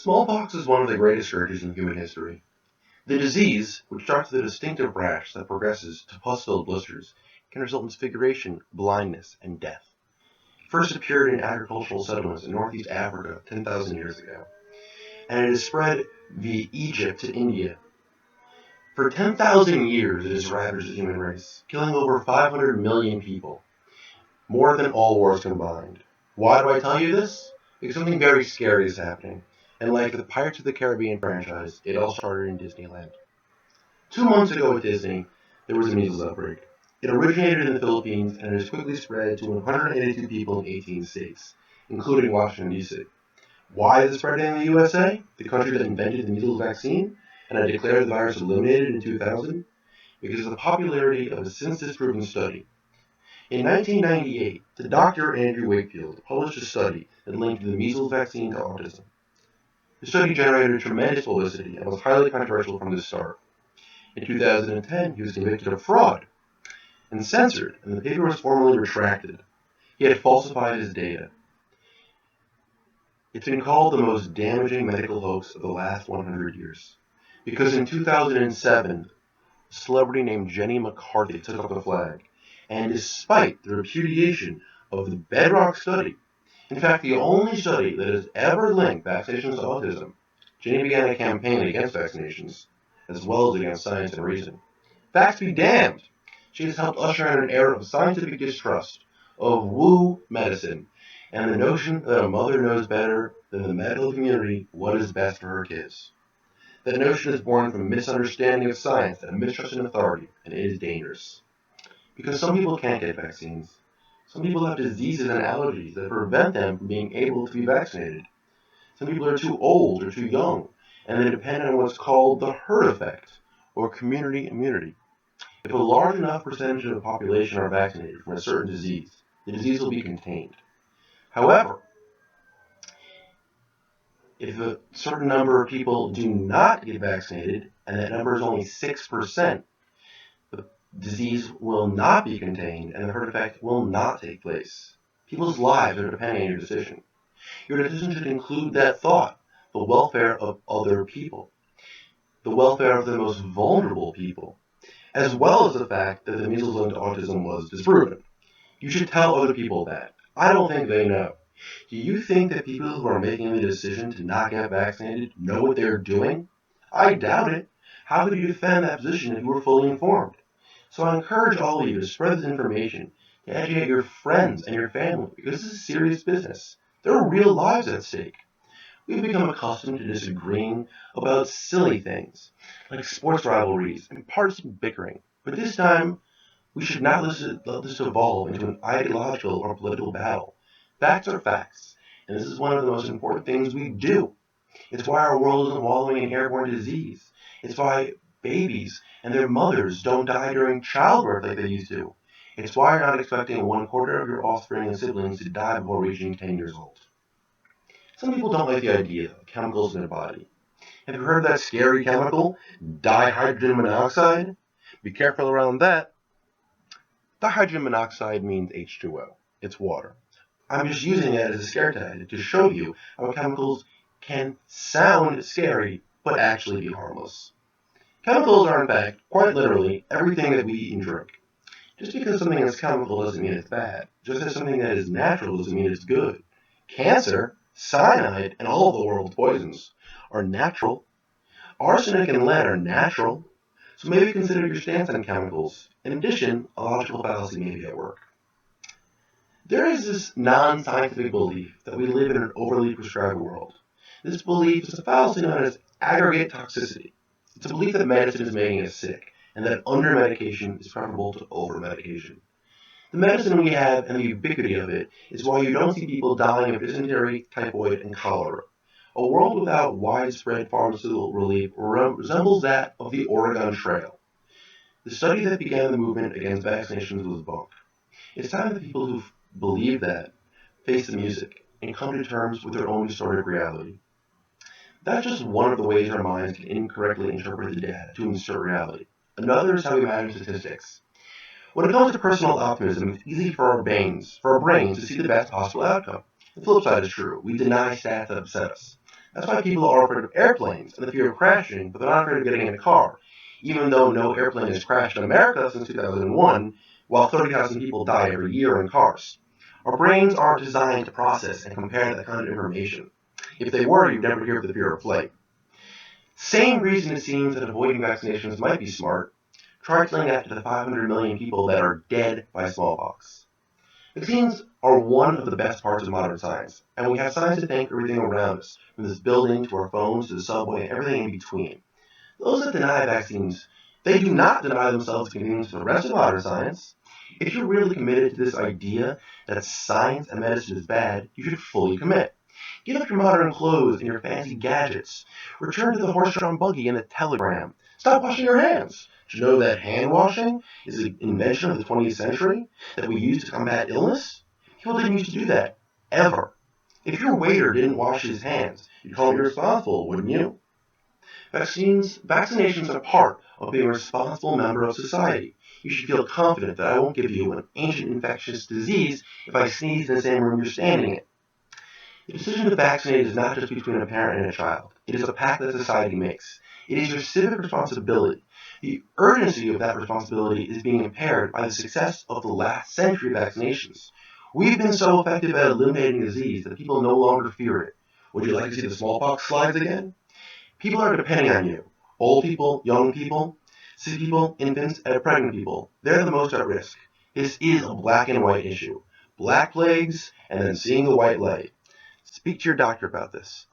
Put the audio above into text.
Smallpox is one of the greatest scourges in human history. The disease, which starts with a distinctive rash that progresses to pus-filled blisters, can result in disfiguration, blindness, and death. It first appeared in agricultural settlements in northeast Africa 10,000 years ago, and it has spread via Egypt to India. For 10,000 years it has ravaged the human race, killing over 500 million people, more than all wars combined. Why do I tell you this? Because something very scary is happening. And like the Pirates of the Caribbean franchise, it all started in Disneyland. 2 months ago at Disney, there was a measles outbreak. It originated in the Philippines and has quickly spread to 182 people in 18 states, including Washington, D.C. Why is it spreading in the USA, the country that invented the measles vaccine, and had declared the virus eliminated in 2000? Because of the popularity of a since disproven study. In 1998, the Dr. Andrew Wakefield published a study that linked the measles vaccine to autism. The study generated tremendous publicity and was highly controversial from the start. In 2010, he was convicted of fraud and censored, and the paper was formally retracted. He had falsified his data. It's been called the most damaging medical hoax of the last 100 years. Because in 2007, a celebrity named Jenny McCarthy took up the flag, and despite the repudiation of the bedrock study, in fact the only study that has ever linked vaccinations to autism, Jenny began a campaign against vaccinations, as well as against science and reason. Facts be damned! She has helped usher in an era of scientific distrust, of woo medicine, and the notion that a mother knows better than the medical community what is best for her kids. That notion is born from a misunderstanding of science and a mistrust in authority, and it is dangerous. Because some people can't get vaccines. Some people have diseases and allergies that prevent them from being able to be vaccinated. Some people are too old or too young, and they depend on what's called the herd effect, or community immunity. If a large enough percentage of the population are vaccinated from a certain disease, the disease will be contained. However, if a certain number of people do not get vaccinated, and that number is only 6%, the disease will not be contained, and the herd effect will not take place. People's lives are depending on your decision. Your decision should include that thought, the welfare of other people, the welfare of the most vulnerable people, as well as the fact that the measles linked to autism was disproven. You should tell other people that. I don't think they know. Do you think that people who are making the decision to not get vaccinated know what they're doing? I doubt it. How could you defend that position if you were fully informed? So I encourage all of you to spread this information, to educate your friends and your family, because this is serious business. There are real lives at stake. We've become accustomed to disagreeing about silly things, like sports rivalries and partisan bickering. But this time, we should not let this evolve into an ideological or political battle. Facts are facts, and this is one of the most important things we do. It's why our world isn't wallowing in airborne disease. It's why babies and their mothers don't die during childbirth like they used to. It's why you're not expecting 1/4 of your offspring and siblings to die before reaching 10 years old. Some people don't like the idea of chemicals in their body. Have you heard of that scary chemical, dihydrogen monoxide? Be careful around that. Dihydrogen monoxide means H2O. It's water. I'm just using it as a scare tactic to show you how chemicals can sound scary, but actually be harmless. Chemicals are, in fact, quite literally, everything that we eat and drink. Just because something is chemical doesn't mean it's bad. Just as something that is natural doesn't mean it's good. Cancer, cyanide, and all of the world's poisons are natural. Arsenic and lead are natural. So maybe consider your stance on chemicals. In addition, a logical fallacy may be at work. There is this non-scientific belief that we live in an overly prescribed world. This belief is a fallacy known as aggregate toxicity. It's a belief that medicine is making us sick, and that under-medication is preferable to over-medication. The medicine we have and the ubiquity of it is why you don't see people dying of dysentery, typhoid, and cholera. A world without widespread pharmaceutical relief resembles that of the Oregon Trail. The study that began the movement against vaccinations was bunked. It's time that people who believe that face the music and come to terms with their own distorted reality. That's just one of the ways our minds can incorrectly interpret the data to insert reality. Another is how we imagine statistics. When it comes to personal optimism, it's easy for our brains to see the best possible outcome. The flip side is true. We deny stats that upset us. That's why people are afraid of airplanes and the fear of crashing, but they're not afraid of getting in a car, even though no airplane has crashed in America since 2001, while 30,000 people die every year in cars. Our brains aren't designed to process and compare that kind of information. If they were, you'd never hear of the fear of flight. Same reason it seems that avoiding vaccinations might be smart. Try telling that to the 500 million people that are dead by smallpox. Vaccines are one of the best parts of modern science, and we have science to thank for everything around us, from this building to our phones to the subway and everything in between. Those that deny vaccines, they do not deny themselves convenience to the rest of modern science. If you're really committed to this idea that science and medicine is bad, you should fully commit. Give up your modern clothes and your fancy gadgets. Return to the horse-drawn buggy and the telegram. Stop washing your hands. Did you know that hand washing is an invention of the 20th century that we use to combat illness? People didn't used to do that, ever. If your waiter didn't wash his hands, you'd call him irresponsible, wouldn't you? Vaccinations are part of being a responsible member of society. You should feel confident that I won't give you an ancient infectious disease if I sneeze in the same room you're standing in. The decision to vaccinate is not just between a parent and a child. It is a pact that society makes. It is your civic responsibility. The urgency of that responsibility is being impaired by the success of the last century vaccinations. We've been so effective at eliminating disease that people no longer fear it. Would you like to see the smallpox slides again? People are depending on you. Old people, young people, sick people, infants, and pregnant people. They're the most at risk. This is a black and white issue. Black plagues, and then seeing the white light. Speak to your doctor about this.